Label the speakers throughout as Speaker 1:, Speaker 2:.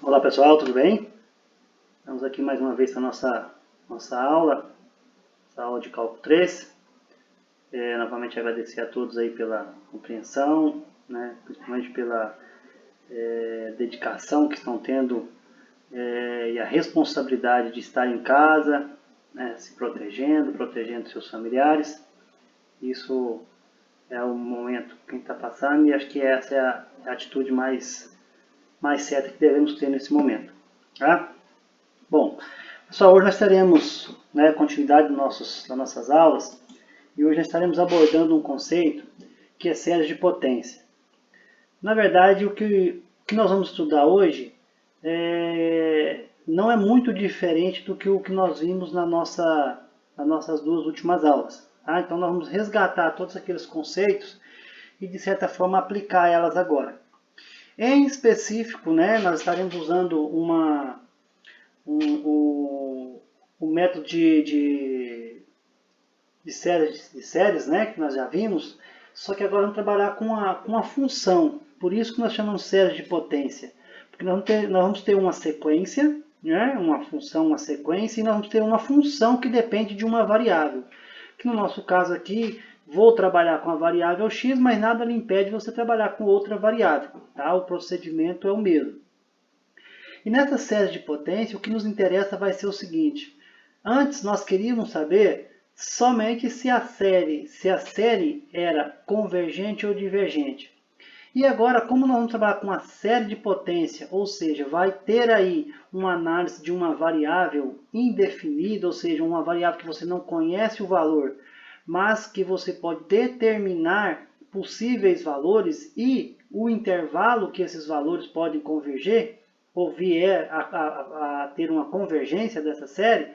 Speaker 1: Olá pessoal, tudo bem? Estamos aqui mais uma vez para a nossa aula, essa aula de cálculo 3. Novamente agradecer a todos aí pela compreensão, né? Principalmente pela dedicação que estão tendo e a responsabilidade de estar em casa, né? Se protegendo seus familiares. Isso é o momento que a gente está passando e acho que essa é a atitude mais certa que devemos ter nesse momento. Tá? Bom, pessoal, hoje nós teremos continuidade das nossas aulas e hoje nós estaremos abordando um conceito que é séries de potência. Na verdade, o que nós vamos estudar hoje não é muito diferente do que o que nós vimos nas nossas duas últimas aulas. Tá? Então, nós vamos resgatar todos aqueles conceitos e, de certa forma, aplicar elas agora. Em específico, nós estaremos usando o método de séries, que nós já vimos, só que agora vamos trabalhar com a função. Por isso que nós chamamos séries de potência. Porque nós vamos ter uma sequência, uma função, uma sequência, e nós vamos ter uma função que depende de uma variável. Que no nosso caso aqui, vou trabalhar com a variável x, mas nada lhe impede você trabalhar com outra variável. Tá? O procedimento é o mesmo. E nessa série de potência, o que nos interessa vai ser o seguinte. Antes nós queríamos saber somente se a série era convergente ou divergente. E agora, como nós vamos trabalhar com uma série de potência, ou seja, vai ter aí uma análise de uma variável indefinida, ou seja, uma variável que você não conhece o valor, mas que você pode determinar possíveis valores e o intervalo que esses valores podem converger, ou vier a ter uma convergência dessa série,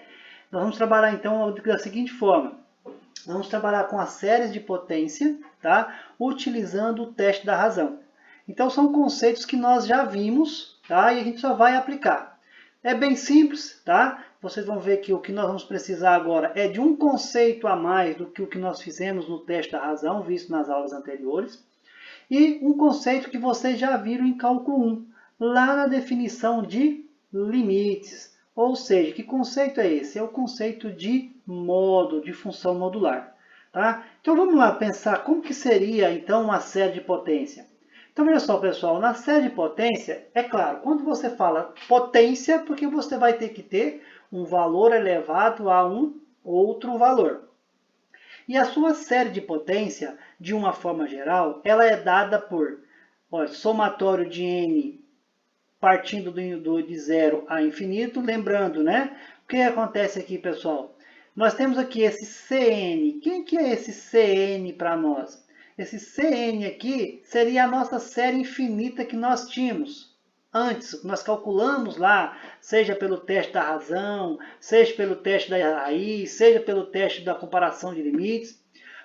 Speaker 1: nós vamos trabalhar então da seguinte forma. Vamos trabalhar com as séries de potência, tá? Utilizando o teste da razão. Então são conceitos que nós já vimos, tá? E a gente só vai aplicar. É bem simples, tá? Vocês vão ver que o que nós vamos precisar agora é de um conceito a mais do que o que nós fizemos no teste da razão, visto nas aulas anteriores. E um conceito que vocês já viram em cálculo 1, lá na definição de limites. Ou seja, que conceito é esse? É o conceito de modo, de função modular. Tá? Então vamos lá pensar como que seria então uma série de potência. Então veja só, pessoal, na série de potência, é claro, quando você fala potência, porque você vai ter que ter um valor elevado a um outro valor. E a sua série de potência, de uma forma geral, ela é dada por somatório de n partindo de zero a infinito. Lembrando, o que acontece aqui, pessoal? Nós temos aqui esse Cn. Quem que é esse Cn para nós? Esse Cn aqui seria a nossa série infinita que nós tínhamos antes. Nós calculamos lá, seja pelo teste da razão, seja pelo teste da raiz, seja pelo teste da comparação de limites.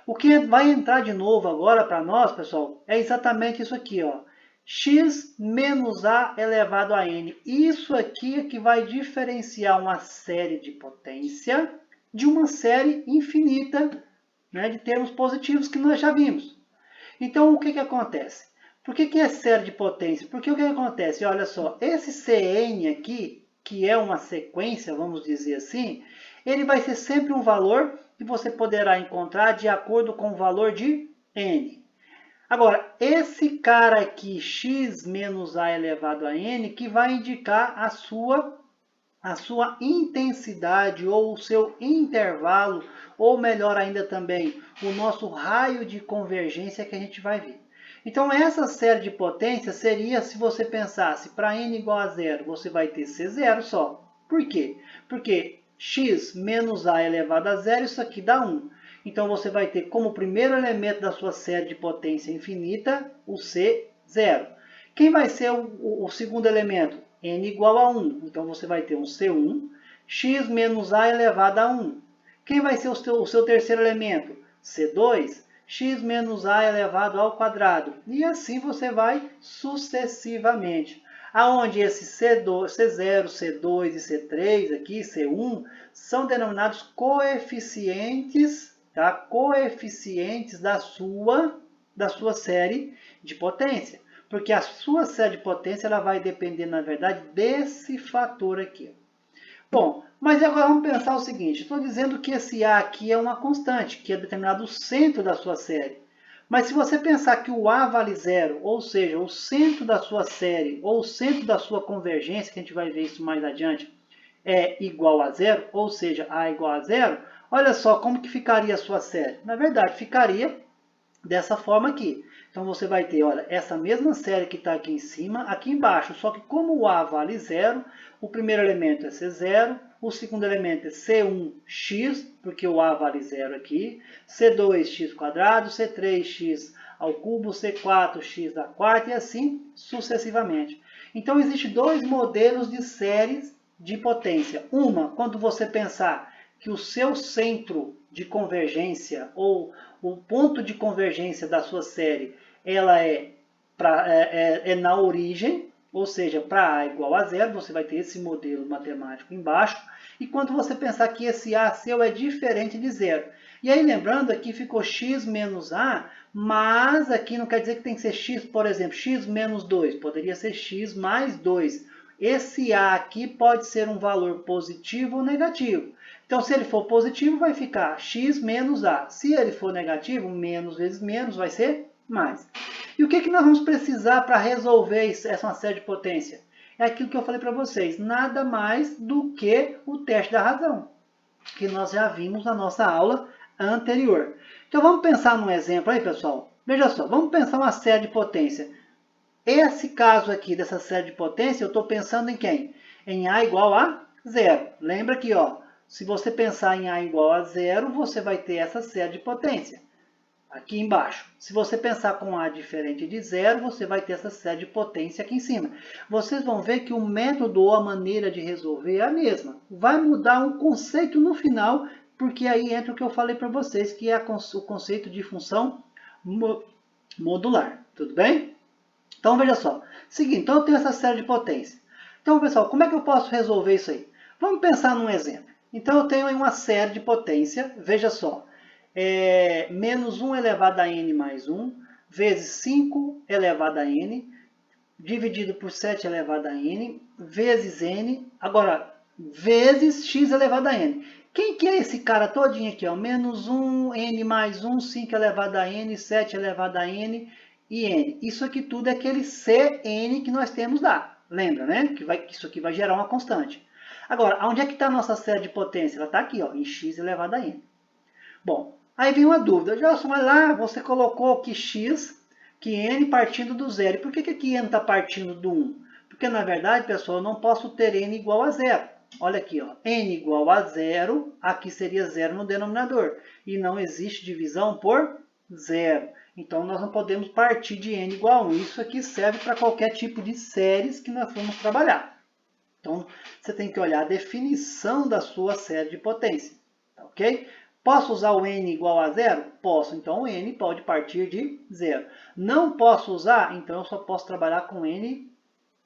Speaker 1: O que vai entrar de novo agora para nós, pessoal, é exatamente isso aqui, ó. X menos a elevado a n. Isso aqui é que vai diferenciar uma série de potência de uma série infinita, de termos positivos que nós já vimos. Então, o que acontece? Por que é série de potência? Porque o que acontece? Olha só, esse Cn aqui, que é uma sequência, vamos dizer assim, ele vai ser sempre um valor que você poderá encontrar de acordo com o valor de n. Agora, esse cara aqui, x menos a elevado a n, que vai indicar a sua intensidade ou o seu intervalo, ou melhor ainda também, o nosso raio de convergência que a gente vai ver. Então, essa série de potência seria, se você pensasse, para n igual a zero, você vai ter C0 só. Por quê? Porque x menos a elevado a zero, isso aqui dá 1. Então, você vai ter como primeiro elemento da sua série de potência infinita o C0. Quem vai ser o segundo elemento? N igual a 1. Então, você vai ter um C1, x menos a elevado a 1. Quem vai ser o seu terceiro elemento? C2, x menos a elevado ao quadrado. E assim você vai sucessivamente. Aonde esse C0, C2 e C3, aqui, C1, são denominados coeficientes, coeficientes da sua série de potência. Porque a sua série de potência ela vai depender, na verdade, desse fator aqui. Bom, mas agora vamos pensar o seguinte, estou dizendo que esse A aqui é uma constante, que é determinado o centro da sua série. Mas se você pensar que o A vale zero, ou seja, o centro da sua série, ou o centro da sua convergência, que a gente vai ver isso mais adiante, é igual a zero, ou seja, A igual a zero, olha só como que ficaria a sua série. Na verdade, ficaria dessa forma aqui. Então você vai ter, olha, essa mesma série que está aqui em cima, aqui embaixo. Só que como o A vale zero, o primeiro elemento é C0, o segundo elemento é C1x, porque o A vale zero aqui, C2x quadrado, C3x ao cubo, C4x à quarta e assim sucessivamente. Então existem dois modelos de séries de potência. Uma, quando você pensar que o seu centro de convergência ou o ponto de convergência da sua série ela é na origem, ou seja, para A igual a zero, você vai ter esse modelo matemático embaixo. E quando você pensar que esse A seu é diferente de zero. E aí lembrando, aqui ficou x menos A, mas aqui não quer dizer que tem que ser x, por exemplo, x menos 2. Poderia ser x mais 2. Esse A aqui pode ser um valor positivo ou negativo. Então, se ele for positivo, vai ficar x menos A. Se ele for negativo, menos vezes menos vai ser mais. E o que nós vamos precisar para resolver essa série de potência? É aquilo que eu falei para vocês, nada mais do que o teste da razão, que nós já vimos na nossa aula anterior. Então, vamos pensar num exemplo aí, pessoal. Veja só, vamos pensar uma série de potência. Esse caso aqui dessa série de potência, eu estou pensando em quem? Em A igual a zero. Lembra que, ó, se você pensar em A igual a zero, você vai ter essa série de potência aqui embaixo. Se você pensar com A diferente de zero, você vai ter essa série de potência aqui em cima. Vocês vão ver que o método ou a maneira de resolver é a mesma. Vai mudar um conceito no final, porque aí entra o que eu falei para vocês, que é o conceito de função modular. Tudo bem? Então, veja só. Seguinte, então eu tenho essa série de potência. Então, pessoal, como é que eu posso resolver isso aí? Vamos pensar num exemplo. Então, eu tenho aí uma série de potência, veja só, menos 1 elevado a n mais 1, vezes 5 elevado a n, dividido por 7 elevado a n, vezes n, agora, vezes x elevado a n. Quem que é esse cara todinho aqui? Ó? Menos 1, n mais 1, 5 elevado a n, 7 elevado a n e n. Isso aqui tudo é aquele Cn que nós temos lá. Lembra, né? Que isso aqui vai gerar uma constante. Agora, onde é que está a nossa série de potência? Ela está aqui, ó, em x elevado a n. Bom, aí vem uma dúvida. Gelson, mas lá você colocou que x, que n partindo do zero. Por que aqui n está partindo do 1? Porque, na verdade, pessoal, eu não posso ter n igual a zero. Olha aqui, ó, n igual a zero, aqui seria zero no denominador. E não existe divisão por zero. Então, nós não podemos partir de n igual a 1. Isso aqui serve para qualquer tipo de séries que nós vamos trabalhar. Então, você tem que olhar a definição da sua série de potência. Ok? Posso usar o n igual a zero? Posso. Então, o n pode partir de zero. Não posso usar? Então, eu só posso trabalhar com n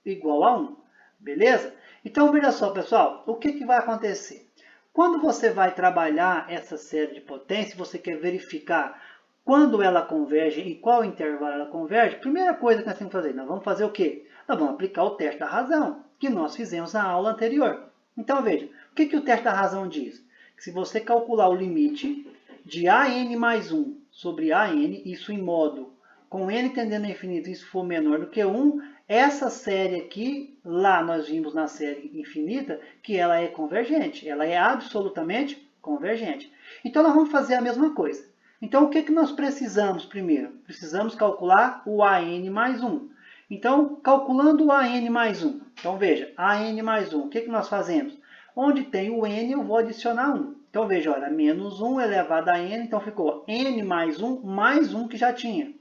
Speaker 1: igual a 1. Beleza? Então, veja só, pessoal. O que vai acontecer? Quando você vai trabalhar essa série de potência, você quer verificar quando ela converge e qual intervalo ela converge, primeira coisa que nós temos que fazer, nós vamos fazer o quê? Nós vamos aplicar o teste da razão, que nós fizemos na aula anterior. Então, veja, o que o teste da razão diz? Que se você calcular o limite de AN mais 1 sobre AN, isso em modo com n tendendo a infinito, isso for menor do que 1, essa série aqui, lá nós vimos na série infinita, que ela é convergente, ela é absolutamente convergente. Então, nós vamos fazer a mesma coisa. Então, o que nós precisamos primeiro? Precisamos calcular o AN mais 1. Então, calculando o AN mais 1. Então, veja, AN mais 1, o que nós fazemos? Onde tem o n, eu vou adicionar 1. Então, veja, olha, menos 1 elevado a n, então ficou n mais 1 que já tinha.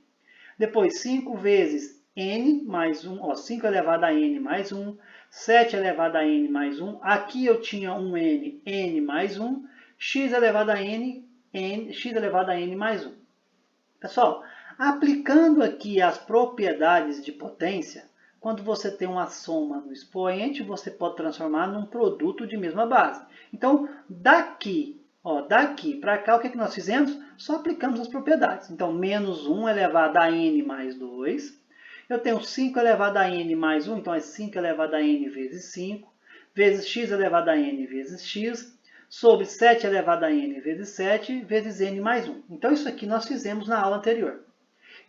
Speaker 1: Depois, 5 vezes n mais 1, ó, 5 elevado a n mais 1, 7 elevado a n mais 1. Aqui eu tinha um n mais 1, x elevado a n, x elevado a n mais 1. Pessoal, aplicando aqui as propriedades de potência, quando você tem uma soma no expoente, você pode transformar num produto de mesma base. Então, daqui para cá, o que nós fizemos? Só aplicamos as propriedades. Então, menos 1 elevado a n mais 2. Eu tenho 5 elevado a n mais 1, então é 5 elevado a n vezes 5, vezes x elevado a n vezes x, sobre 7 elevado a n vezes 7, vezes n mais 1. Então, isso aqui nós fizemos na aula anterior.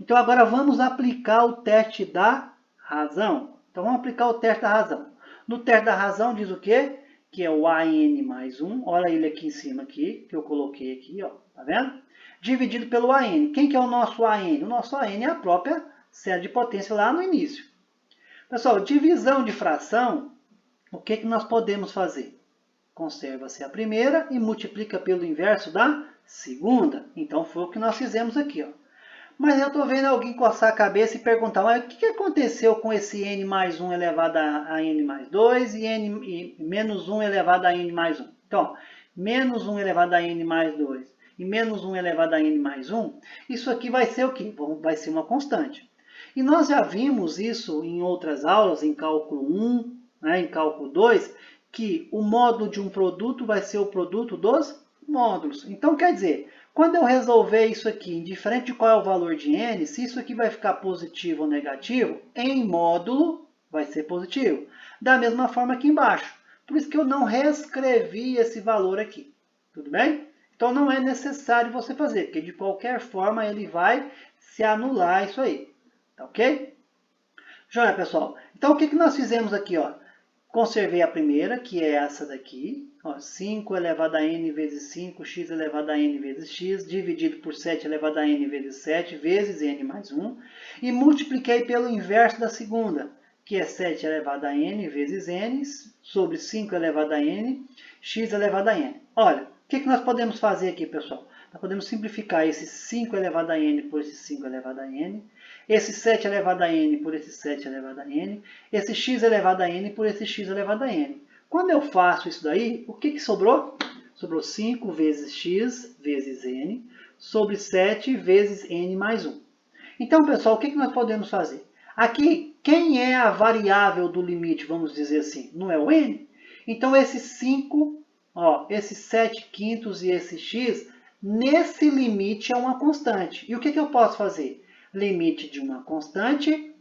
Speaker 1: Então, agora vamos aplicar o teste da razão. Então, vamos aplicar o teste da razão. No teste da razão diz o quê? Que é o AN mais 1. Olha ele aqui em cima, aqui, que eu coloquei aqui, ó. Tá vendo? Dividido pelo AN. Quem que é o nosso AN? O nosso AN é a própria série de potência lá no início. Pessoal, divisão de fração, o que nós podemos fazer? Conserva-se a primeira e multiplica pelo inverso da segunda. Então, foi o que nós fizemos aqui, ó. Mas eu estou vendo alguém coçar a cabeça e perguntar, mas o que aconteceu com esse n mais 1 elevado a n mais 2 e menos 1 elevado a n mais 1? Então, menos 1 elevado a n mais 2 e menos 1 elevado a n mais 1, isso aqui vai ser o quê? Vai ser uma constante. E nós já vimos isso em outras aulas, em cálculo 1, né, em cálculo 2, que o módulo de um produto vai ser o produto dos módulos. Então, quer dizer, quando eu resolver isso aqui, indiferente de qual é o valor de n, se isso aqui vai ficar positivo ou negativo, em módulo vai ser positivo. Da mesma forma aqui embaixo. Por isso que eu não reescrevi esse valor aqui. Tudo bem? Então não é necessário você fazer, porque de qualquer forma ele vai se anular isso aí. Tá ok? Joia, pessoal. Então o que nós fizemos aqui, ó? Conservei a primeira, que é essa daqui. Ó, 5 elevado a n vezes 5, x elevado a n vezes x, dividido por 7 elevado a n vezes 7, vezes n mais 1. E multipliquei pelo inverso da segunda, que é 7 elevado a n vezes n, sobre 5 elevado a n, x elevado a n. Olha, o que nós podemos fazer aqui, pessoal? Nós podemos simplificar esse 5 elevado a n por esse 5 elevado a n, esse 7 elevado a n por esse 7 elevado a n, esse x elevado a n por esse x elevado a n. Quando eu faço isso daí, o que sobrou? Sobrou 5 vezes x vezes n, sobre 7 vezes n mais 1. Então, pessoal, o que nós podemos fazer? Aqui, quem é a variável do limite, vamos dizer assim? Não é o n? Então, esse 5, ó, esse 7 quintos e esse x, nesse limite é uma constante. E o que eu posso fazer? Limite de uma constante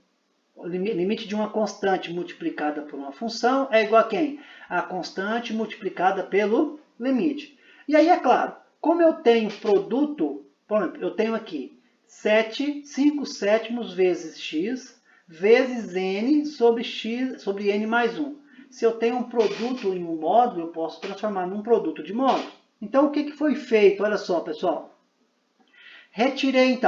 Speaker 1: multiplicada por uma função é igual a quem? A constante multiplicada pelo limite. E aí, é claro, como eu tenho produto, por exemplo, eu tenho aqui 5 sétimos vezes x vezes n sobre n mais 1. Se eu tenho um produto em um módulo, eu posso transformar num produto de módulo. Então, o que foi feito? Olha só, pessoal. Retirei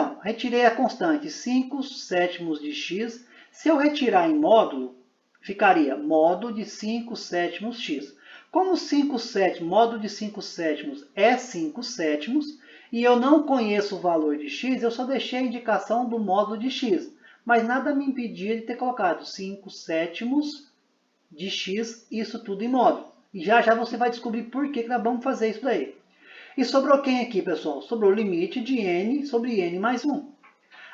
Speaker 1: a constante 5 sétimos de x. Se eu retirar em módulo, ficaria módulo de 5 sétimos x. Como 5 sétimos, módulo de 5 sétimos é 5 sétimos, e eu não conheço o valor de x, eu só deixei a indicação do módulo de x. Mas nada me impedia de ter colocado 5 sétimos de x, isso tudo em módulo. E já você vai descobrir por que nós vamos fazer isso daí. E sobrou quem aqui, pessoal? Sobrou o limite de n sobre n mais 1.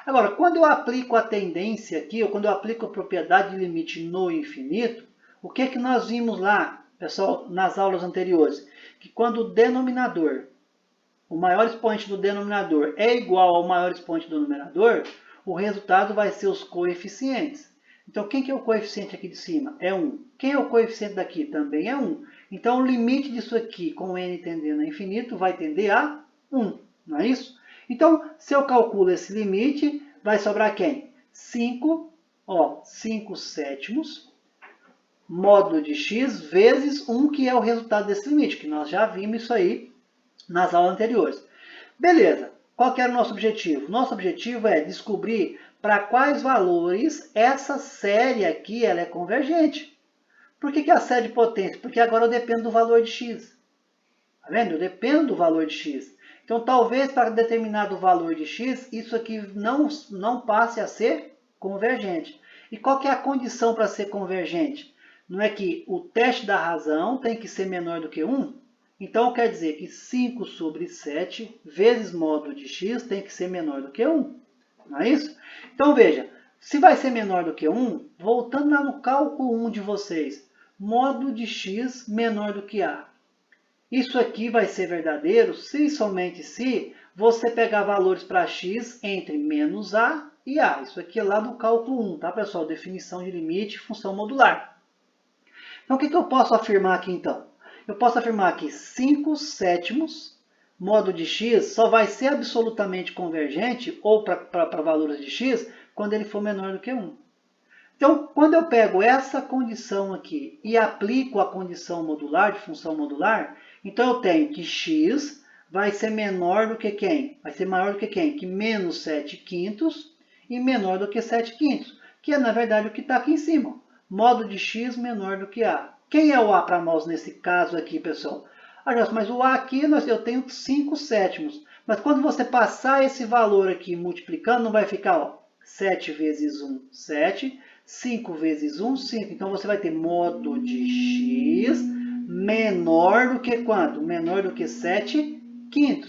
Speaker 1: Agora, quando eu aplico a tendência aqui, ou quando eu aplico a propriedade de limite no infinito, o que nós vimos lá, pessoal, nas aulas anteriores? Que quando o denominador, o maior expoente do denominador é igual ao maior expoente do numerador, o resultado vai ser os coeficientes. Então, quem que é o coeficiente aqui de cima? É 1. Quem é o coeficiente daqui? Também é 1. Então, o limite disso aqui, com n tendendo a infinito, vai tender a 1. Não é isso? Então, se eu calculo esse limite, vai sobrar quem? 5 sétimos, módulo de x, vezes 1, que é o resultado desse limite, que nós já vimos isso aí nas aulas anteriores. Beleza. Qual que era o nosso objetivo? Nosso objetivo é descobrir para quais valores essa série aqui ela é convergente. Por que a série de potência? Porque agora eu dependo do valor de x. Tá vendo? Eu dependo do valor de x. Então, talvez para determinado valor de x, isso aqui não passe a ser convergente. E qual que é a condição para ser convergente? Não é que o teste da razão tem que ser menor do que 1? Então, quer dizer que 5 sobre 7 vezes módulo de x tem que ser menor do que 1. Não é isso? Então, veja, se vai ser menor do que 1, voltando lá no cálculo 1 de vocês, módulo de x menor do que a. Isso aqui vai ser verdadeiro se somente se você pegar valores para x entre menos a e A. Isso aqui é lá do cálculo 1, tá, pessoal? Definição de limite e função modular. Então, o que eu posso afirmar aqui, então? Eu posso afirmar que 5/7 modo de x só vai ser absolutamente convergente, ou para valores de x, quando ele for menor do que 1. Então, quando eu pego essa condição aqui e aplico a condição modular, de função modular, então eu tenho que x vai ser menor do que quem? Vai ser maior do que quem? Que menos 7/5 e menor do que 7/5, que é, na verdade, o que está aqui em cima. Modo de x menor do que a. Quem é o a para nós nesse caso aqui, pessoal? Mas o a aqui eu tenho 5/7. Mas quando você passar esse valor aqui multiplicando, não vai ficar, ó, 7 vezes 1, 7. 5 vezes 1, 5. Então, você vai ter modo de x menor do que quanto? Menor do que 7/5.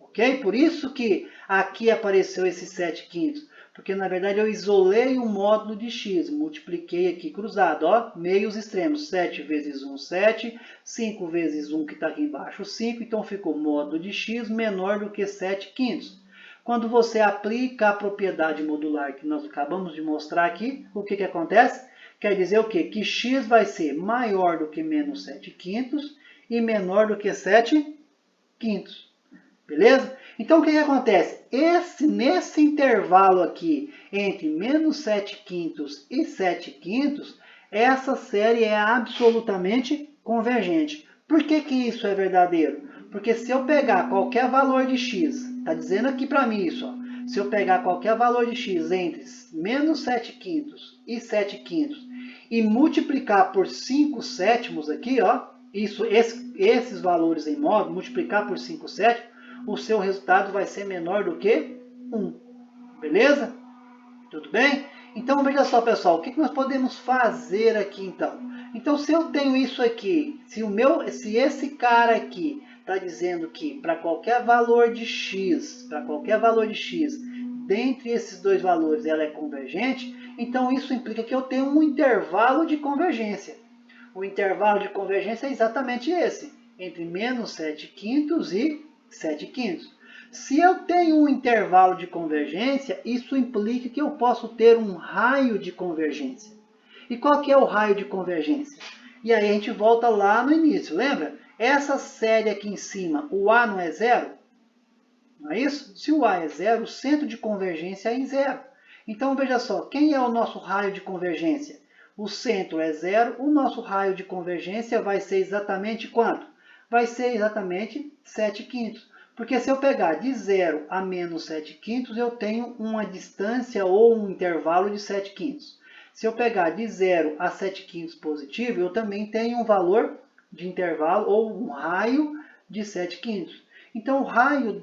Speaker 1: Ok? Por isso que aqui apareceu esse 7/5. Porque, na verdade, eu isolei o módulo de x. Multipliquei aqui cruzado. Ó, meios extremos. 7 vezes 1, 7. 5 vezes 1, que está aqui embaixo, 5. Então, ficou módulo de x menor do que 7/5. Quando você aplica a propriedade modular que nós acabamos de mostrar aqui, o que acontece? Quer dizer o quê? Que x vai ser maior do que menos 7/5 e menor do que 7/5. Beleza? Então, o que acontece? Nesse intervalo aqui, entre menos 7/5 e 7/5, essa série é absolutamente convergente. Por que isso é verdadeiro? Porque se eu pegar qualquer valor de x, está dizendo aqui para mim isso, ó, se eu pegar qualquer valor de x entre menos 7/5 e 7/5 e multiplicar por 5/7 aqui, ó, esses valores em modo, multiplicar por 5/7, o seu resultado vai ser menor do que 1. Beleza? Tudo bem? Então, veja só, pessoal, o que nós podemos fazer aqui, então? Então, se eu tenho isso aqui, se esse cara aqui está dizendo que para qualquer valor de x, dentre esses dois valores ela é convergente, então isso implica que eu tenho um intervalo de convergência. O intervalo de convergência é exatamente esse, entre menos 7/5 e 7/5. Se eu tenho um intervalo de convergência, isso implica que eu posso ter um raio de convergência. E qual que é o raio de convergência? E aí a gente volta lá no início, lembra? Essa série aqui em cima, o A não é zero? Não é isso? Se o A é zero, o centro de convergência é em zero. Então, veja só, quem é o nosso raio de convergência? O centro é zero, o nosso raio de convergência vai ser exatamente quanto? Vai ser exatamente 7/5. Porque se eu pegar de 0 a menos 7/5, eu tenho uma distância ou um intervalo de 7/5. Se eu pegar de 0 a 7/5 positivo, eu também tenho um valor de intervalo ou um raio de 7/5. Então, o raio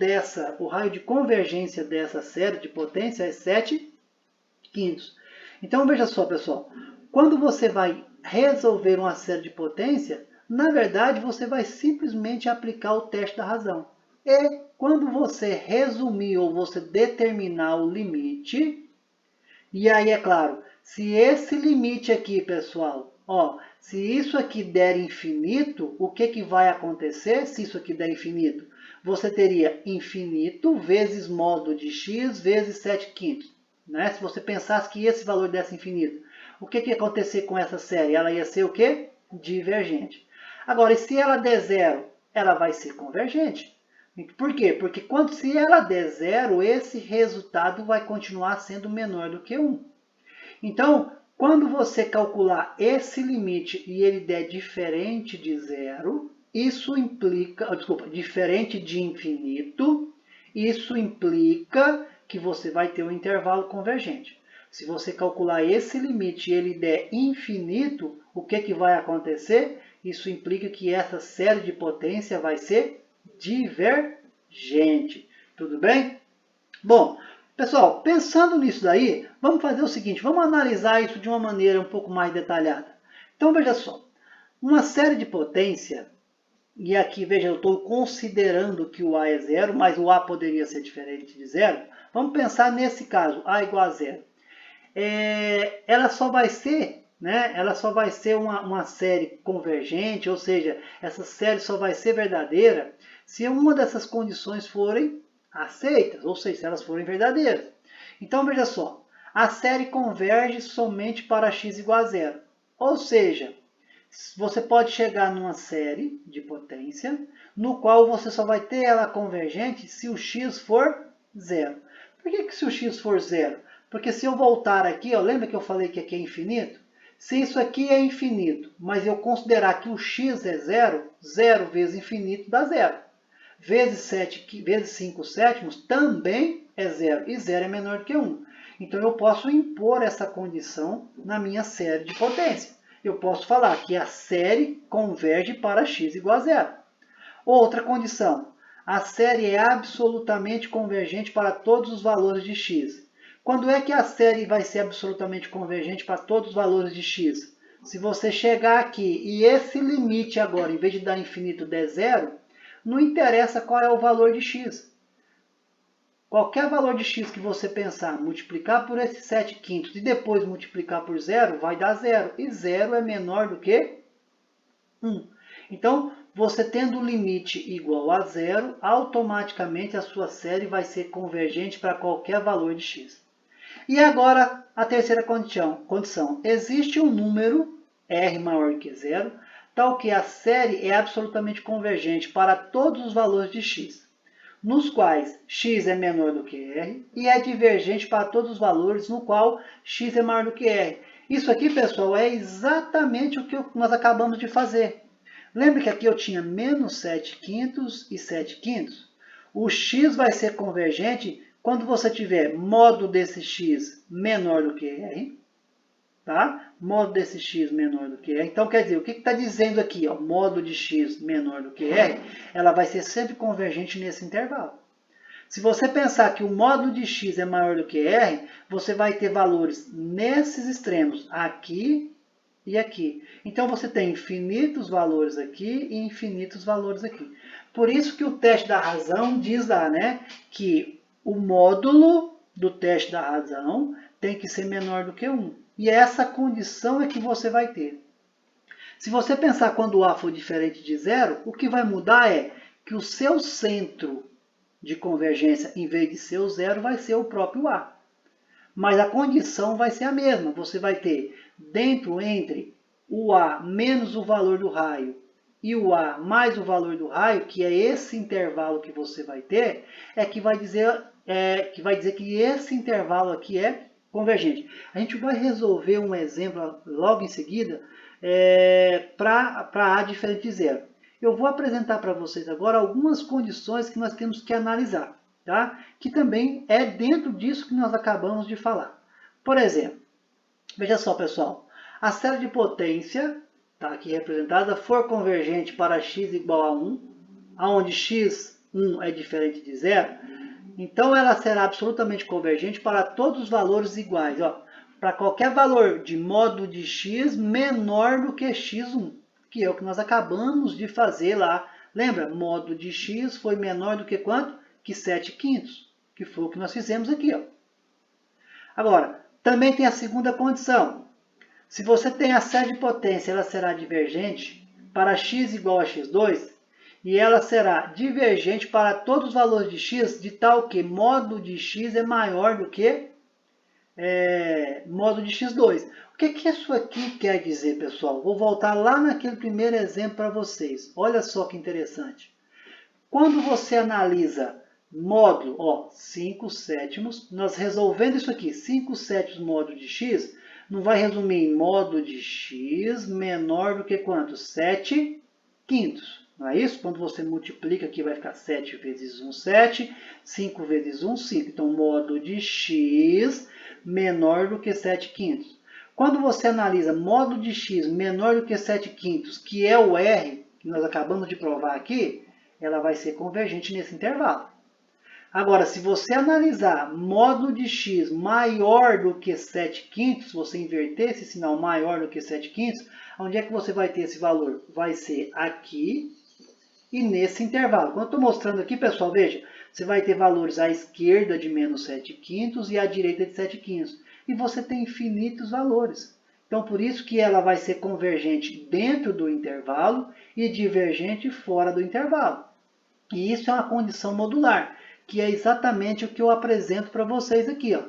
Speaker 1: de convergência dessa série de potência é 7/5. Então, veja só, pessoal. Quando você vai resolver uma série de potência, na verdade, você vai simplesmente aplicar o teste da razão. E quando você resumir ou você determinar o limite, e aí, é claro, se esse limite aqui, pessoal, ó, se isso aqui der infinito, o que vai acontecer se isso aqui der infinito? Você teria infinito vezes módulo de x vezes 7/5. Né? Se você pensasse que esse valor desse infinito, o que ia acontecer com essa série? Ela ia ser o quê? Divergente. Agora, e se ela der zero, ela vai ser convergente. Por quê? Porque se ela der zero, esse resultado vai continuar sendo menor do que 1. Então, quando você calcular esse limite e ele der diferente de zero, isso implica, diferente de infinito, isso implica que você vai ter um intervalo convergente. Se você calcular esse limite e ele der infinito, o que vai acontecer? Isso implica que essa série de potência vai ser divergente. Tudo bem? Bom, pessoal, pensando nisso daí, vamos fazer o seguinte, vamos analisar isso de uma maneira um pouco mais detalhada. Então, veja só, uma série de potência, e aqui, veja, eu estou considerando que o A é zero, mas o A poderia ser diferente de zero. Vamos pensar nesse caso, A igual a zero. Ela só vai ser, né? Ela só vai ser uma série convergente, ou seja, essa série só vai ser verdadeira se uma dessas condições forem aceitas, ou seja, se elas forem verdadeiras. Então, veja só, a série converge somente para x igual a zero. Ou seja, você pode chegar numa série de potência, no qual você só vai ter ela convergente se o x for zero. Por que se o x for zero? Porque se eu voltar aqui, ó, lembra que eu falei que aqui é infinito? Se isso aqui é infinito, mas eu considerar que o x é zero, zero vezes infinito dá zero. Vezes 5 sétimos também é zero, e zero é menor do que 1. Então eu posso impor essa condição na minha série de potência. Eu posso falar que a série converge para x igual a zero. Outra condição, a série é absolutamente convergente para todos os valores de x. Quando é que a série vai ser absolutamente convergente para todos os valores de x? Se você chegar aqui e esse limite agora, em vez de dar infinito, der zero, não interessa qual é o valor de x. Qualquer valor de x que você pensar, multiplicar por esse 7/5 e depois multiplicar por zero, vai dar zero. E zero é menor do que 1. Então, você tendo o limite igual a zero, automaticamente a sua série vai ser convergente para qualquer valor de x. E agora, a terceira condição. Existe um número, r maior que zero, tal que a série é absolutamente convergente para todos os valores de x, nos quais x é menor do que r, e é divergente para todos os valores no qual x é maior do que r. Isso aqui, pessoal, é exatamente o que nós acabamos de fazer. Lembra que aqui eu tinha menos 7/5 e 7/5? O x vai ser convergente quando você tiver modo desse x menor do que r, tá? Modo desse x menor do que r. Então, quer dizer, o que está dizendo aqui? Ó, modo de x menor do que r, ela vai ser sempre convergente nesse intervalo. Se você pensar que o modo de x é maior do que r, você vai ter valores nesses extremos, aqui e aqui. Então, você tem infinitos valores aqui e infinitos valores aqui. Por isso que o teste da razão diz lá, né, que o módulo do teste da razão tem que ser menor do que 1. E essa condição é que você vai ter. Se você pensar quando A for diferente de zero, o que vai mudar é que o seu centro de convergência, em vez de ser o zero, vai ser o próprio A. Mas a condição vai ser a mesma. Você vai ter dentro entre o A menos o valor do raio e o A mais o valor do raio, que é esse intervalo que você vai ter, é que vai dizer que esse intervalo aqui é convergente. A gente vai resolver um exemplo logo em seguida para A diferente de zero. Eu vou apresentar para vocês agora algumas condições que nós temos que analisar, tá? Que também é dentro disso que nós acabamos de falar. Por exemplo, veja só, pessoal, a série de potência, tá aqui representada, for convergente para x igual a 1, onde x1 é diferente de zero, então ela será absolutamente convergente para todos os valores iguais, ó, para qualquer valor de modo de x menor do que x1, que é o que nós acabamos de fazer lá. Lembra? Modo de x foi menor do que quanto? Que 7/5, que foi o que nós fizemos aqui, ó. Agora, também tem a segunda condição. Se você tem a série de potência, ela será divergente para x igual a x2, e ela será divergente para todos os valores de x, de tal que modo de x é maior do que modo de x2. O que isso aqui quer dizer, pessoal? Vou voltar lá naquele primeiro exemplo para vocês. Olha só que interessante. Quando você analisa módulo, ó, 5 sétimos, nós resolvendo isso aqui, 5 sétimos módulo de x, não vai resumir em modo de x menor do que quanto? 7/5. Não é isso? Quando você multiplica aqui, vai ficar 7 vezes 1, 7. 5 vezes 1, 5. Então, modo de x menor do que 7/5. Quando você analisa modo de x menor do que 7/5, que é o r, que nós acabamos de provar aqui, ela vai ser convergente nesse intervalo. Agora, se você analisar modo de x maior do que 7/5, se você inverter esse sinal maior do que 7/5, onde é que você vai ter esse valor? Vai ser aqui e nesse intervalo. Quando eu estou mostrando aqui, pessoal, veja, você vai ter valores à esquerda de menos 7/5 e à direita de 7/5. E você tem infinitos valores. Então, por isso que ela vai ser convergente dentro do intervalo e divergente fora do intervalo. E isso é uma condição modular, que é exatamente o que eu apresento para vocês aqui, ó.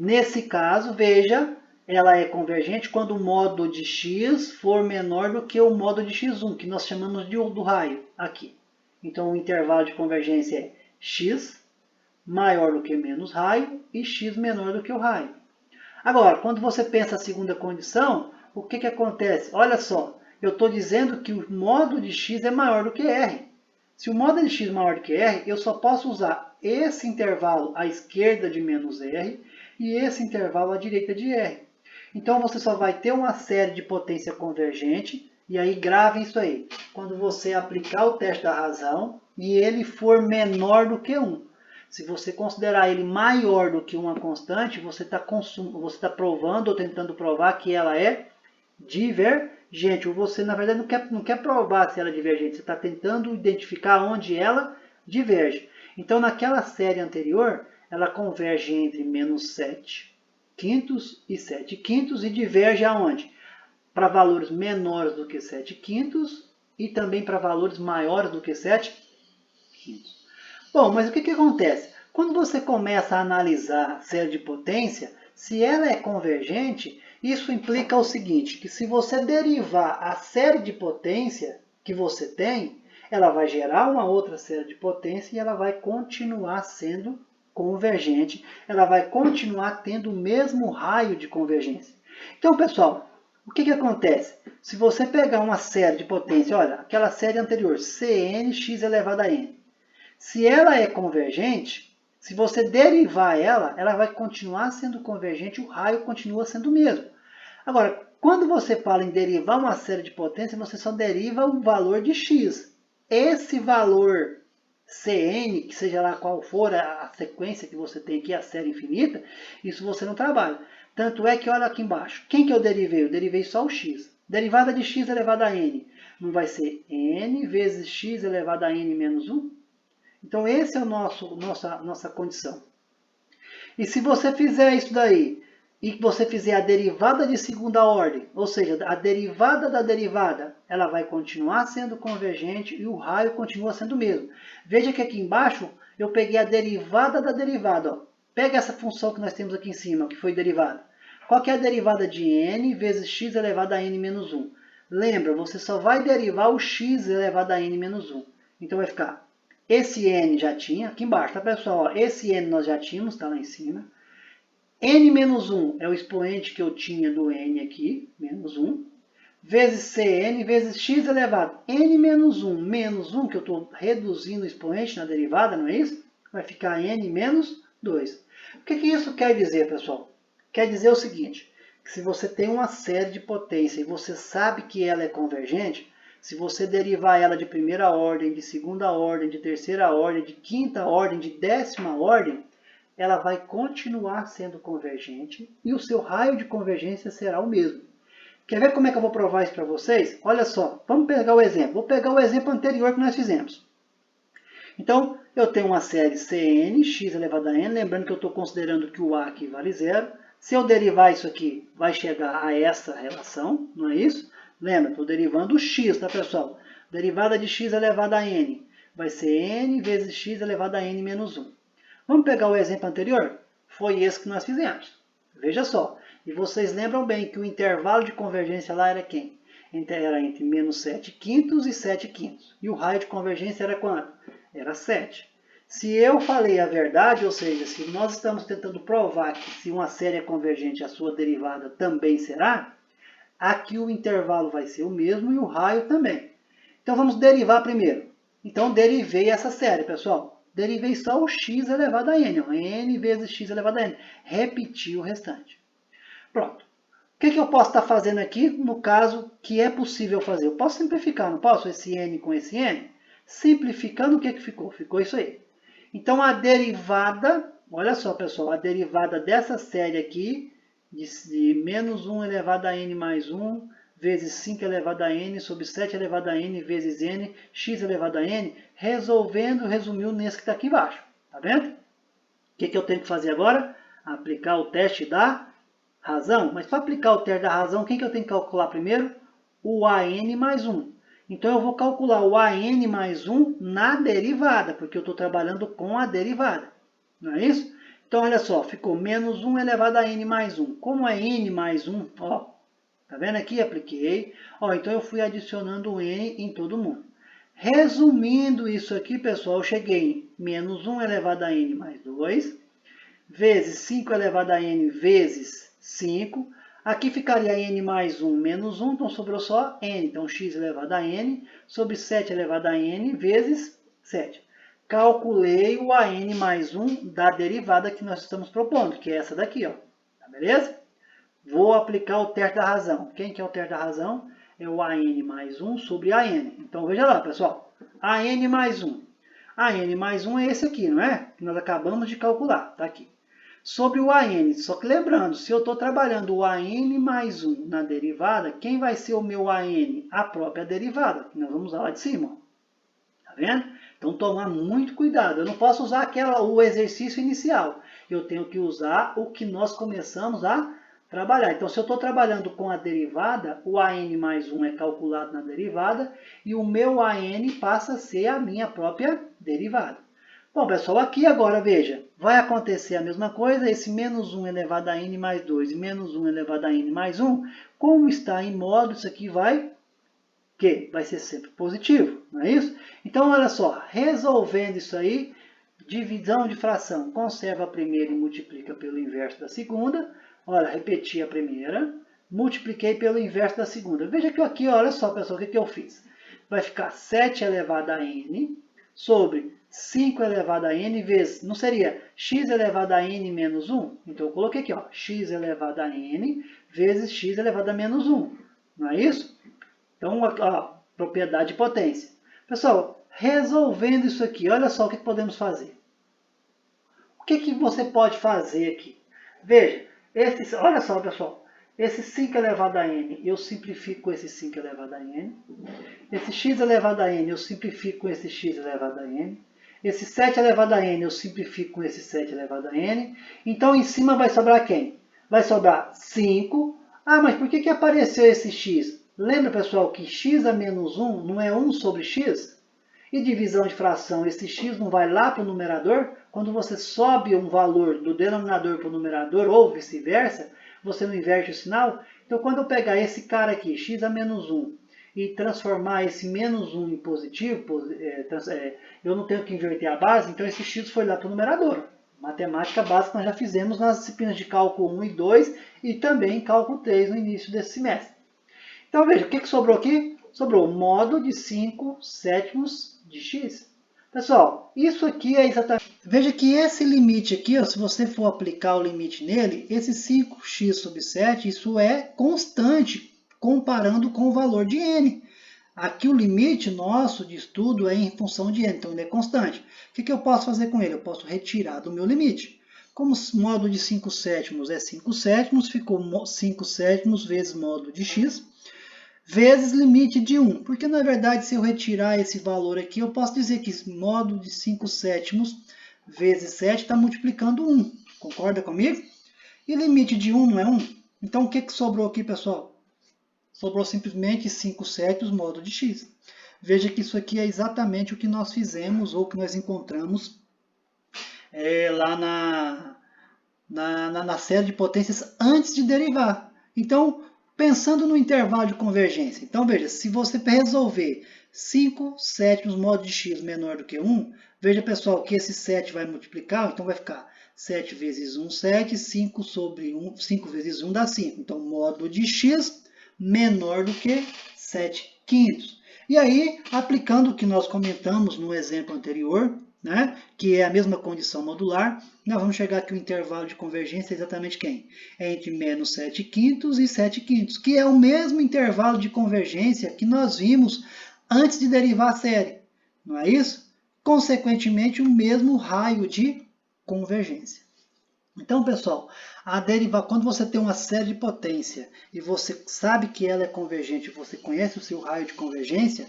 Speaker 1: Nesse caso, veja, ela é convergente quando o módulo de x for menor do que o módulo de x1, que nós chamamos do raio aqui. Então, o intervalo de convergência é x maior do que menos raio e x menor do que o raio. Agora, quando você pensa a segunda condição, o que acontece? Olha só, eu estou dizendo que o módulo de x é maior do que r. Se o módulo de x é maior do que r, eu só posso usar esse intervalo à esquerda de menos r e esse intervalo à direita de r. Então, você só vai ter uma série de potência convergente, e aí grave isso aí. Quando você aplicar o teste da razão e ele for menor do que 1. Se você considerar ele maior do que uma constante, você está provando ou tentando provar que ela é divergente. Ou você, na verdade, não quer provar se ela é divergente. Você está tentando identificar onde ela diverge. Então, naquela série anterior, ela converge entre menos 7 quintos e 7 quintos e diverge aonde? Para valores menores do que 7 quintos e também para valores maiores do que 7 quintos. Bom, mas o que acontece? Quando você começa a analisar a série de potência, se ela é convergente, isso implica o seguinte, que se você derivar a série de potência que você tem, ela vai gerar uma outra série de potência e ela vai continuar sendo convergente, ela vai continuar tendo o mesmo raio de convergência. Então, pessoal, o que acontece? Se você pegar uma série de potência, olha, aquela série anterior, Cnx elevado a n, se ela é convergente, se você derivar ela, ela vai continuar sendo convergente, o raio continua sendo o mesmo. Agora, quando você fala em derivar uma série de potência, você só deriva o valor de x. Esse valor Cn, que seja lá qual for a sequência que você tem aqui, a série infinita, isso você não trabalha. Tanto é que, olha aqui embaixo, quem que eu derivei? Eu derivei só o x. Derivada de x elevado a n, não vai ser n vezes x elevado a n menos 1? Então, essa é a nossa condição. E se você fizer isso daí, e você fizer a derivada de segunda ordem, ou seja, a derivada da derivada, ela vai continuar sendo convergente e o raio continua sendo o mesmo. Veja que aqui embaixo eu peguei a derivada da derivada. Ó. Pega essa função que nós temos aqui em cima, que foi derivada. Qual que é a derivada de n vezes x elevado a n menos 1? Lembra, você só vai derivar o x elevado a n menos 1. Então vai ficar, esse n já tinha, aqui embaixo, tá pessoal? Ó, esse n nós já tínhamos, está lá em cima. N menos 1 é o expoente que eu tinha do n aqui, menos 1, vezes Cn vezes x elevado. N menos 1, que eu estou reduzindo o expoente na derivada, não é isso? Vai ficar n menos 2. O que isso quer dizer, pessoal? Quer dizer o seguinte, que se você tem uma série de potência e você sabe que ela é convergente, se você derivar ela de primeira ordem, de segunda ordem, de terceira ordem, de quinta ordem, de décima ordem, ela vai continuar sendo convergente e o seu raio de convergência será o mesmo. Quer ver como é que eu vou provar isso para vocês? Olha só, vamos pegar o exemplo. Vou pegar o exemplo anterior que nós fizemos. Então, eu tenho uma série Cn, x elevado a n, lembrando que eu estou considerando que o a aqui vale zero. Se eu derivar isso aqui, vai chegar a essa relação, não é isso? Lembra, estou derivando o x, tá pessoal? Derivada de x elevado a n vai ser n vezes x elevado a n menos 1. Vamos pegar o exemplo anterior? Foi esse que nós fizemos. Veja só. E vocês lembram bem que o intervalo de convergência lá era quem? Era entre menos 7 quintos e 7 quintos. E o raio de convergência era quanto? Era 7. Se eu falei a verdade, ou seja, se nós estamos tentando provar que se uma série é convergente, a sua derivada também será, aqui o intervalo vai ser o mesmo e o raio também. Então vamos derivar primeiro. Então derivei essa série, pessoal. Derivei só o x elevado a n. N vezes x elevado a n. Repeti o restante. Pronto. O que eu posso estar fazendo aqui, no caso que é possível fazer? Eu posso simplificar, não posso? Esse n com esse n? Simplificando, o que ficou? Ficou isso aí. Então, a derivada, olha só, pessoal, a derivada dessa série aqui, de menos 1 elevado a n mais 1, vezes 5 elevado a n sobre 7 elevado a n vezes n, x elevado a n, resumiu nesse que está aqui embaixo. Tá vendo? O que eu tenho que fazer agora? Aplicar o teste da razão. Mas para aplicar o teste da razão, quem que eu tenho que calcular primeiro? O AN mais 1. Então eu vou calcular o AN mais 1 na derivada, porque eu estou trabalhando com a derivada. Não é isso? Então, olha só, ficou menos 1 elevado a n mais 1. Como é n mais 1, ó, tá vendo aqui? Apliquei. Ó, então eu fui adicionando o n em todo mundo. Resumindo isso aqui, pessoal, eu cheguei em menos 1 elevado a n mais 2, vezes 5 elevado a n vezes 5. Aqui ficaria n mais 1 menos 1, então sobrou só n. Então, x elevado a n sobre 7 elevado a n vezes 7. Calculei o an mais 1 da derivada que nós estamos propondo, que é essa daqui, ó. Tá beleza? Vou aplicar o terço da razão. Quem que é o terço da razão? É o an mais 1 sobre an. Então, veja lá, pessoal. An mais 1. An mais 1 é esse aqui, não é? Que nós acabamos de calcular. Tá aqui. Sobre o an, só que lembrando, se eu estou trabalhando o an mais 1 na derivada, quem vai ser o meu an? A própria derivada, que nós vamos usar lá de cima. Tá vendo? Então, tomar muito cuidado. Eu não posso usar o exercício inicial. Eu tenho que usar o que nós começamos a trabalhar. Então, se eu estou trabalhando com a derivada, o an mais 1 é calculado na derivada e o meu an passa a ser a minha própria derivada. Bom, pessoal, aqui agora, veja, vai acontecer a mesma coisa, esse menos 1 elevado a n mais 2 e menos 1 elevado a n mais 1, como está em módulo, isso aqui vai ser sempre positivo, não é isso? Então, olha só, resolvendo isso aí, divisão de fração, conserva a primeira e multiplica pelo inverso da segunda. Olha, repeti a primeira, multipliquei pelo inverso da segunda. Veja que aqui, olha só, pessoal, o que eu fiz? Vai ficar 7 elevado a n sobre 5 elevado a n vezes, não seria x elevado a n menos 1? Então, eu coloquei aqui, ó, x elevado a n vezes x elevado a menos 1. Não é isso? Então, ó, propriedade de potência. Pessoal, resolvendo isso aqui, olha só o que podemos fazer. O que você pode fazer aqui? Veja, olha só, pessoal. Esse 5 elevado a n, eu simplifico com esse 5 elevado a n. Esse x elevado a n, eu simplifico com esse x elevado a n. Esse 7 elevado a n, eu simplifico com esse 7 elevado a n. Então, em cima vai sobrar quem? Vai sobrar 5. Ah, mas por que apareceu esse x? Lembra, pessoal, que x a menos 1 não é 1 sobre x? E divisão de fração, esse x não vai lá para o numerador? Quando você sobe um valor do denominador para o numerador, ou vice-versa, você não inverte o sinal? Então, quando eu pegar esse cara aqui, x a menos 1, e transformar esse menos 1 em positivo, eu não tenho que inverter a base, então esse x foi lá para o numerador. Matemática básica nós já fizemos nas disciplinas de cálculo 1 e 2 e também cálculo 3 no início desse semestre. Então, veja, o que sobrou aqui? Sobrou modo de 5/7 de x. Pessoal, isso aqui é exatamente... Veja que esse limite aqui, ó, se você for aplicar o limite nele, esse 5x sobre 7, isso é constante, comparando com o valor de n. Aqui o limite nosso de estudo é em função de n, então ele é constante. O que eu posso fazer com ele? Eu posso retirar do meu limite. Como modo de 5/7 é 5/7, ficou 5/7 vezes modo de x, vezes limite de 1. Porque, na verdade, se eu retirar esse valor aqui, eu posso dizer que modo de 5/7 vezes 7 está multiplicando 1. Concorda comigo? E limite de 1 não é 1? Então, o que sobrou aqui, pessoal? Sobrou simplesmente 5/7 modo de x. Veja que isso aqui é exatamente o que nós fizemos, ou que nós encontramos lá na série de potências antes de derivar. Então, pensando no intervalo de convergência, então veja, se você resolver 5/7 modo de x menor do que 1, veja, pessoal, que esse 7 vai multiplicar, então vai ficar 7 vezes 1, 7, 5 sobre 1, 5 vezes 1 dá 5. Então, modo de x menor do que 7/5. E aí, aplicando o que nós comentamos no exemplo anterior, né, que é a mesma condição modular, nós vamos chegar que o intervalo de convergência é exatamente quem? É entre menos 7/5 e 7/5, que é o mesmo intervalo de convergência que nós vimos antes de derivar a série, não é isso? Consequentemente, o mesmo raio de convergência. Então, pessoal, quando você tem uma série de potência e você sabe que ela é convergente, você conhece o seu raio de convergência,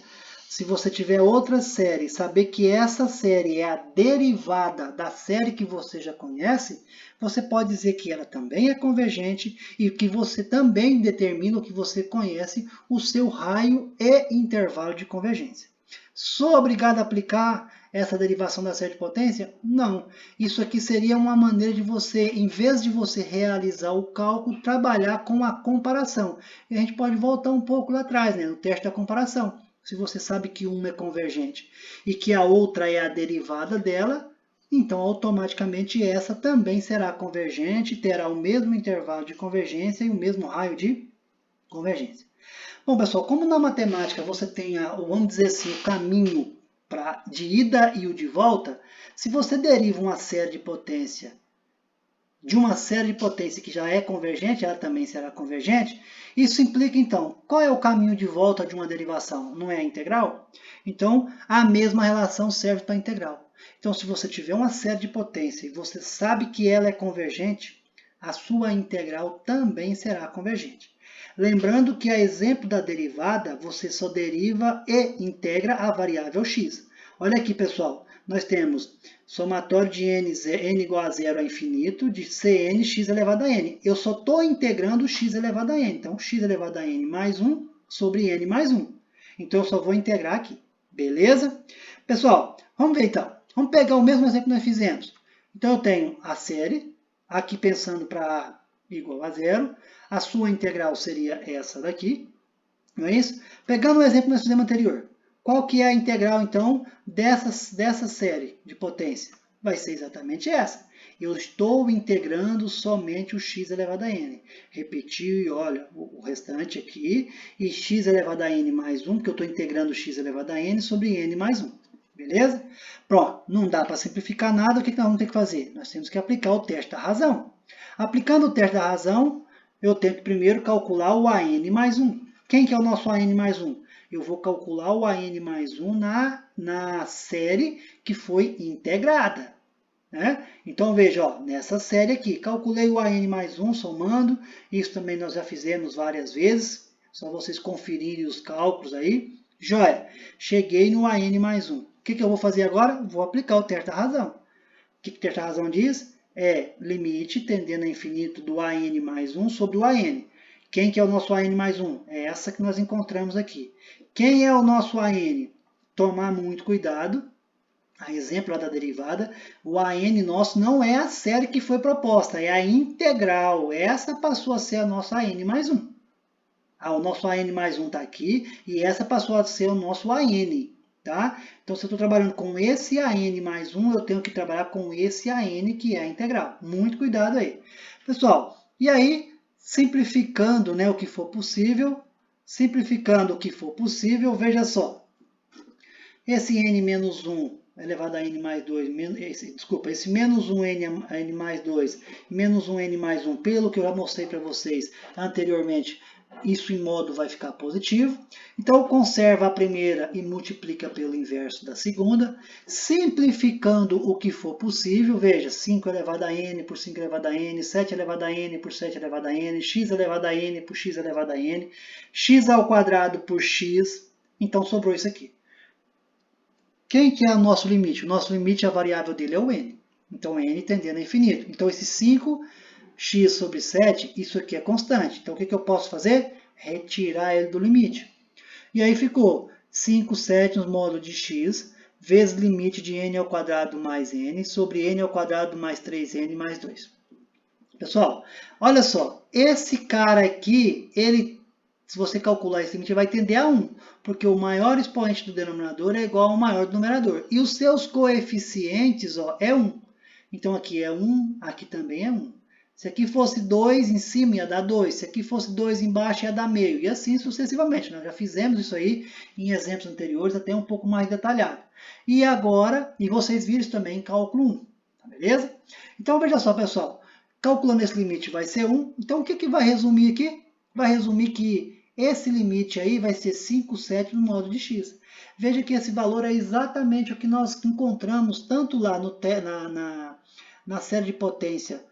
Speaker 1: se você tiver outra série, saber que essa série é a derivada da série que você já conhece, você pode dizer que ela também é convergente e que você também determina o que você conhece, o seu raio e intervalo de convergência. Sou obrigado a aplicar essa derivação da série de potência? Não. Isso aqui seria uma maneira de você, em vez de você realizar o cálculo, trabalhar com a comparação. E a gente pode voltar um pouco lá atrás, né, no teste da comparação. Se você sabe que uma é convergente e que a outra é a derivada dela, então automaticamente essa também será convergente, terá o mesmo intervalo de convergência e o mesmo raio de convergência. Bom, pessoal, como na matemática você tem, vamos dizer assim, o caminho de ida e o de volta, se você deriva uma série de potência de uma série de potência que já é convergente, ela também será convergente, isso implica, então, qual é o caminho de volta de uma derivação? Não é a integral? Então, a mesma relação serve para a integral. Então, se você tiver uma série de potência e você sabe que ela é convergente, a sua integral também será convergente. Lembrando que, a exemplo da derivada, você só deriva e integra a variável x. Olha aqui, pessoal, nós temos somatório de n igual a zero a infinito, de Cn x elevado a n. Eu só estou integrando x elevado a n. Então, x elevado a n mais 1 sobre n mais 1. Então, eu só vou integrar aqui. Beleza? Pessoal, vamos ver então. Vamos pegar o mesmo exemplo que nós fizemos. Então, eu tenho a série, aqui pensando para a igual a zero. A sua integral seria essa daqui. Não é isso? Pegando o exemplo que nós fizemos anterior. Qual que é a integral, então, dessa série de potência? Vai ser exatamente essa. Eu estou integrando somente o x elevado a n. Repetir, olha, o restante aqui. E x elevado a n mais 1, porque eu estou integrando x elevado a n sobre n mais 1. Beleza? Pronto, não dá para simplificar nada. O que nós vamos ter que fazer? Nós temos que aplicar o teste da razão. Aplicando o teste da razão, eu tenho que primeiro calcular o AN mais 1. Quem que é o nosso AN mais 1? Eu vou calcular o AN mais 1 na série que foi integrada. Né? Então, veja, ó, nessa série aqui, calculei o AN mais 1 somando. Isso também nós já fizemos várias vezes. Só vocês conferirem os cálculos aí. Joia, cheguei no AN mais 1. O que eu vou fazer agora? Vou aplicar o teste da razão. O que o teste da razão diz? É limite tendendo a infinito do AN mais 1 sobre o AN. Quem que é o nosso AN mais 1? É essa que nós encontramos aqui. Quem é o nosso AN? Tomar muito cuidado. A exemplo lá da derivada, o AN nosso não é a série que foi proposta, é a integral. Essa passou a ser a nossa AN mais 1. O nosso AN mais 1 está aqui e essa passou a ser o nosso AN. Tá? Então, se eu estou trabalhando com esse AN mais 1, eu tenho que trabalhar com esse AN que é a integral. Muito cuidado aí. Pessoal, e aí, simplificando, né, o que for possível, veja só. Esse n menos 1 elevado a n mais 2, esse menos 1n mais 2, menos 1n mais 1, pelo que eu já mostrei para vocês anteriormente, isso em modo vai ficar positivo. Então, conserva a primeira e multiplica pelo inverso da segunda, simplificando o que for possível. Veja, 5 elevado a n por 5 elevado a n, 7 elevado a n por 7 elevado a n, x elevado a n por x elevado a n, x ao quadrado por x. Então, sobrou isso aqui. Quem que é o nosso limite? O nosso limite, a variável dele é o n. Então, n tendendo a infinito. Então, esse 5x sobre 7, isso aqui é constante. Então, o que eu posso fazer? Retirar ele do limite. E aí ficou 5 sétimos módulo de x vezes limite de n ao quadrado mais n sobre n ao quadrado mais 3n mais 2. Pessoal, olha só. Esse cara aqui, se você calcular esse limite, vai tender a 1, porque o maior expoente do denominador é igual ao maior do numerador. E os seus coeficientes, ó, é 1. Então, aqui é 1, aqui também é 1. Se aqui fosse 2 em cima, ia dar 2. Se aqui fosse 2 embaixo, ia dar meio. E assim sucessivamente. Nós já fizemos isso aí em exemplos anteriores, até um pouco mais detalhado. E agora, e vocês viram isso também em cálculo 1. Tá, beleza? Então, veja só, pessoal. Calculando esse limite vai ser 1. Então, o que vai resumir aqui? Vai resumir que esse limite aí vai ser 5 sétimos no módulo de x. Veja que esse valor é exatamente o que nós encontramos tanto lá na série de potência,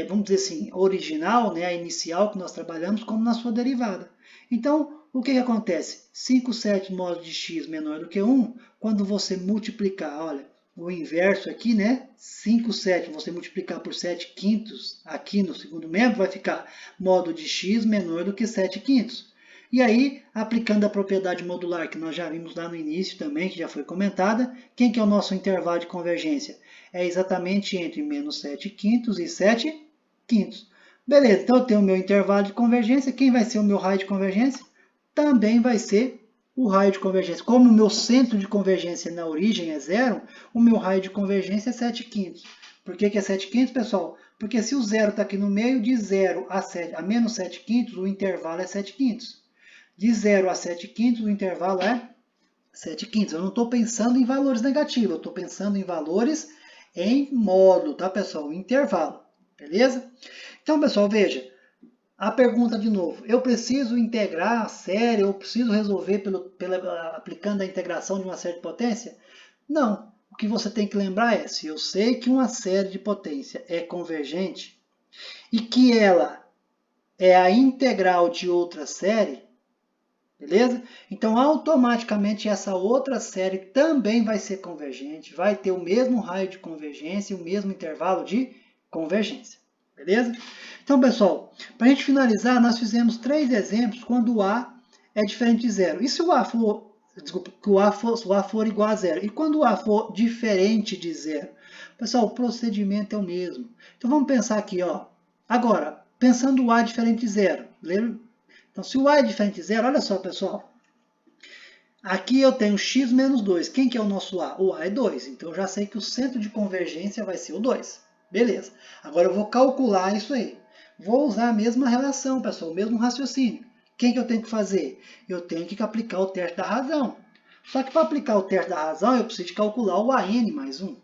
Speaker 1: vamos dizer assim, original, né, a inicial que nós trabalhamos, como na sua derivada. Então, o que acontece? 5 sétimos módulo de x menor do que 1, quando você multiplicar, olha, o inverso aqui, né? 5 sétimos, você multiplicar por 7 quintos aqui no segundo membro, vai ficar módulo de x menor do que 7 quintos. E aí, aplicando a propriedade modular que nós já vimos lá no início também, que já foi comentada, quem que é o nosso intervalo de convergência? É exatamente entre menos 7 quintos e 7 quintos. Beleza, então eu tenho o meu intervalo de convergência. Quem vai ser o meu raio de convergência? Também vai ser o raio de convergência. Como o meu centro de convergência na origem é zero, o meu raio de convergência é 7 quintos. Por que é 7 quintos, pessoal? Porque se o zero está aqui no meio, de 0 a menos 7 quintos, o intervalo é 7 quintos. De 0 a 7 quintos, o intervalo é 7 quintos. Eu não estou pensando em valores negativos, eu estou pensando em valores em módulo, tá, pessoal? Intervalo, beleza? Então, pessoal, veja, a pergunta de novo, eu preciso integrar a série, eu preciso resolver aplicando a integração de uma série de potência? Não. O que você tem que lembrar é, se eu sei que uma série de potência é convergente e que ela é a integral de outra série, beleza? Então, automaticamente, essa outra série também vai ser convergente, vai ter o mesmo raio de convergência e o mesmo intervalo de convergência, beleza? Então, pessoal, para a gente finalizar, nós fizemos 3 exemplos quando o A é diferente de zero. E se o A for, desculpa, que o A for igual a zero? E quando o A for diferente de zero? Pessoal, o procedimento é o mesmo. Então, vamos pensar aqui, ó. Agora, pensando o A diferente de zero, lembra? Então, se o A é diferente de zero, olha só, pessoal. Aqui eu tenho x menos 2. Quem que é o nosso A? O A é 2. Então, eu já sei que o centro de convergência vai ser o 2. Beleza. Agora, eu vou calcular isso aí. Vou usar a mesma relação, pessoal, o mesmo raciocínio. Quem que eu tenho que fazer? Eu tenho que aplicar o teste da razão. Só que para aplicar o teste da razão, eu preciso de calcular o AN mais 1.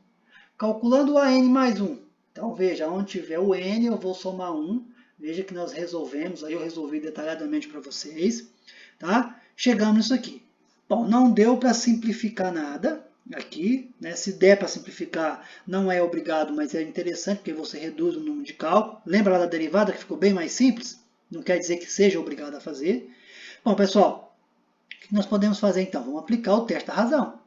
Speaker 1: Calculando o AN mais 1. Então, veja, onde tiver o N, eu vou somar 1. Veja que nós resolvemos, aí eu resolvi detalhadamente para vocês, tá? Chegamos nisso aqui. Bom, não deu para simplificar nada aqui, né? Se der para simplificar, não é obrigado, mas é interessante, porque você reduz o número de cálculo. Lembra lá da derivada, que ficou bem mais simples? Não quer dizer que seja obrigado a fazer. Bom, pessoal, o que nós podemos fazer então? Vamos aplicar o teste da razão.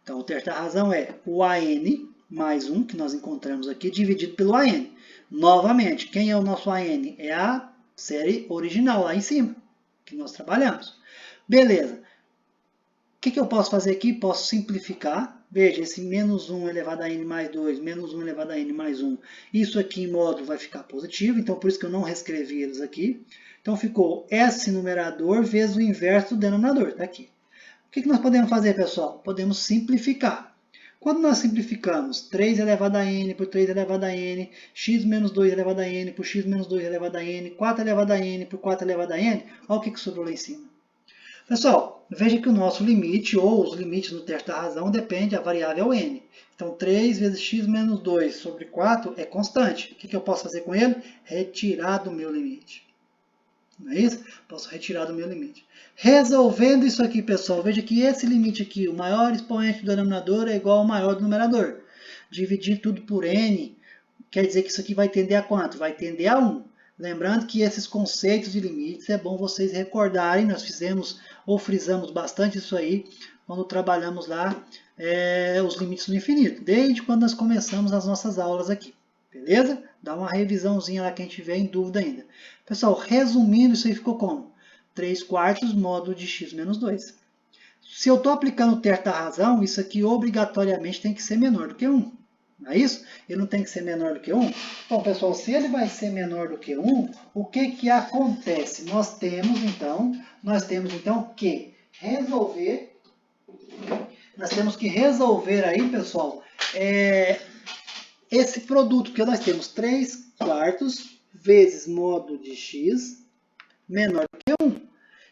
Speaker 1: Então, o teste da razão é o AN mais 1, que nós encontramos aqui, dividido pelo AN. Novamente, quem é o nosso AN? É a série original, lá em cima, que nós trabalhamos. Beleza. O que eu posso fazer aqui? Posso simplificar. Veja, esse menos 1 elevado a n mais 2, menos 1 elevado a n mais 1. Isso aqui em módulo vai ficar positivo, então por isso que eu não reescrevi eles aqui. Então ficou S numerador vezes o inverso do denominador. Está aqui. O que nós podemos fazer, pessoal? Podemos simplificar. Quando nós simplificamos 3 elevado a n por 3 elevado a n, x menos 2 elevado a n por x menos 2 elevado a n, 4 elevado a n por 4 elevado a n, olha o que sobrou lá em cima. Pessoal, veja que o nosso limite, ou os limites no teste da razão, depende da variável n. Então, 3 vezes x menos 2 sobre 4 é constante. O que eu posso fazer com ele? Retirar do meu limite. Não é isso? Posso retirar do meu limite. Resolvendo isso aqui, pessoal, veja que esse limite aqui, o maior expoente do denominador é igual ao maior do numerador. Dividir tudo por n, quer dizer que isso aqui vai tender a quanto? Vai tender a 1. Lembrando que esses conceitos de limites é bom vocês recordarem, nós fizemos ou frisamos bastante isso aí quando trabalhamos lá os limites do infinito, desde quando nós começamos as nossas aulas aqui. Beleza? Dá uma revisãozinha lá quem tiver em dúvida ainda. Pessoal, resumindo, isso aí ficou como? 3 quartos módulo de x menos 2. Se eu estou aplicando o teste da razão, isso aqui obrigatoriamente tem que ser menor do que 1. Não é isso? Ele não tem que ser menor do que 1? Bom, pessoal, se ele vai ser menor do que 1, o que que acontece? Nós temos então que resolver, aí, pessoal, esse produto que nós temos 3 quartos vezes módulo de x menor do que 1.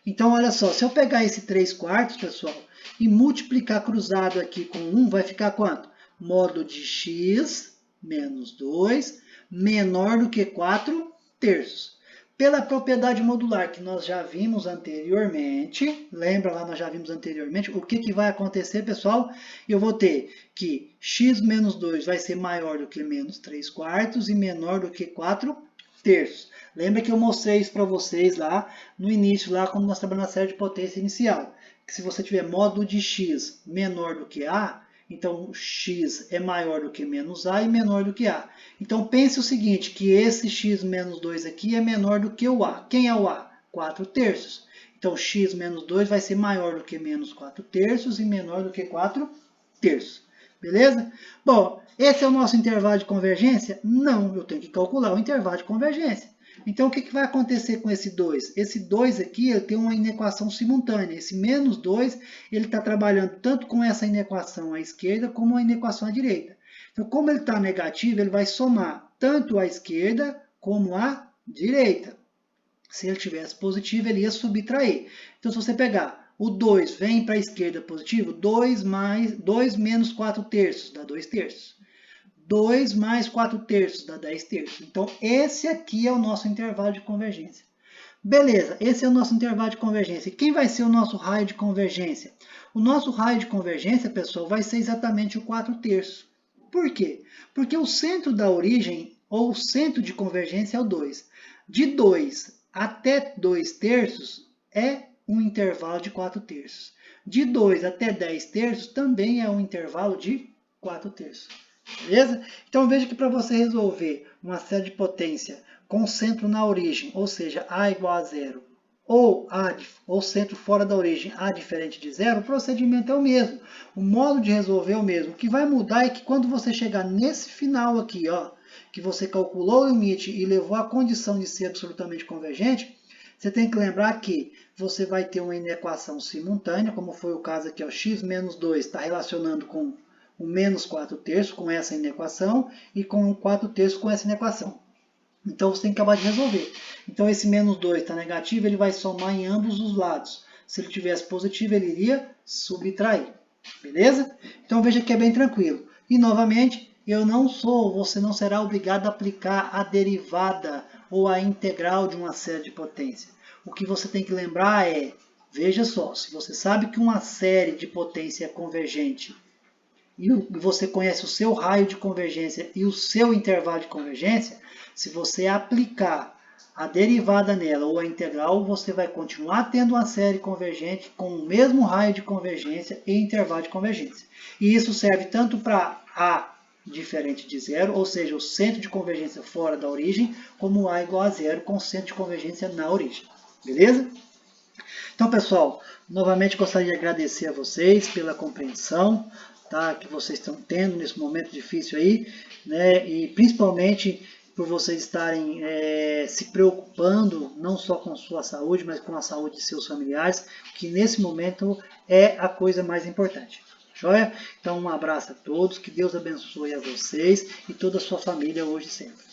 Speaker 1: Então, olha só, se eu pegar esse 3 quartos, pessoal, e multiplicar cruzado aqui com 1, vai ficar quanto? Módulo de x menos 2 menor do que 4 terços. Pela propriedade modular que nós já vimos anteriormente, lembra lá, nós já vimos anteriormente, o que vai acontecer, pessoal? Eu vou ter que x menos 2 vai ser maior do que menos 3 quartos e menor do que 4 terços. Lembra que eu mostrei isso para vocês lá no início, lá quando nós trabalhamos na série de potência inicial. Que se você tiver módulo de x menor do que a, então x é maior do que menos a e menor do que a. Então pense o seguinte, que esse x menos 2 aqui é menor do que o a. Quem é o a? 4 terços. Então, x menos 2 vai ser maior do que menos 4 terços e menor do que 4 terços. Beleza? Bom, esse é o nosso intervalo de convergência? Não, eu tenho que calcular o intervalo de convergência. Então, o que vai acontecer com esse 2? Esse 2 aqui ele tem uma inequação simultânea. Esse menos 2 ele está trabalhando tanto com essa inequação à esquerda como a inequação à direita. Então, como ele está negativo, ele vai somar tanto à esquerda como à direita. Se ele tivesse positivo, ele ia subtrair. Então, se você pegar o 2 vem para a esquerda positivo, 2 menos 4 terços dá 2 terços. 2 mais 4 terços dá 10 terços. Então, esse aqui é o nosso intervalo de convergência. Beleza, esse é o nosso intervalo de convergência. E quem vai ser o nosso raio de convergência? O nosso raio de convergência, pessoal, vai ser exatamente o 4 terços. Por quê? Porque o centro da origem, ou o centro de convergência, é o 2. De 2 até 2 terços é um intervalo de 4 terços. De 2 até 10 terços também é um intervalo de 4 terços. Beleza? Então veja que para você resolver uma série de potência com centro na origem, ou seja, A igual a zero, ou centro fora da origem, A diferente de zero, o procedimento é o mesmo. O modo de resolver é o mesmo. O que vai mudar é que quando você chegar nesse final aqui, ó, que você calculou o limite e levou a condição de ser absolutamente convergente, você tem que lembrar que você vai ter uma inequação simultânea, como foi o caso aqui, ó, x menos 2 está relacionando com o menos 4 terços com essa inequação e com o 4 terços com essa inequação. Então você tem que acabar de resolver. Então esse menos 2 está negativo, ele vai somar em ambos os lados. Se ele tivesse positivo, ele iria subtrair. Beleza? Então veja que é bem tranquilo. E novamente, você não será obrigado a aplicar a derivada ou a integral de uma série de potência. O que você tem que lembrar é, veja só, se você sabe que uma série de potência é convergente e você conhece o seu raio de convergência e o seu intervalo de convergência, se você aplicar a derivada nela ou a integral, você vai continuar tendo uma série convergente com o mesmo raio de convergência e intervalo de convergência. E isso serve tanto para A diferente de zero, ou seja, o centro de convergência fora da origem, como A igual a zero com o centro de convergência na origem. Beleza? Então, pessoal, novamente gostaria de agradecer a vocês pela compreensão, tá, que vocês estão tendo nesse momento difícil aí, né, e principalmente por vocês estarem se preocupando não só com sua saúde, mas com a saúde de seus familiares, que nesse momento é a coisa mais importante. Joia? Então um abraço a todos, que Deus abençoe a vocês e toda a sua família hoje e sempre.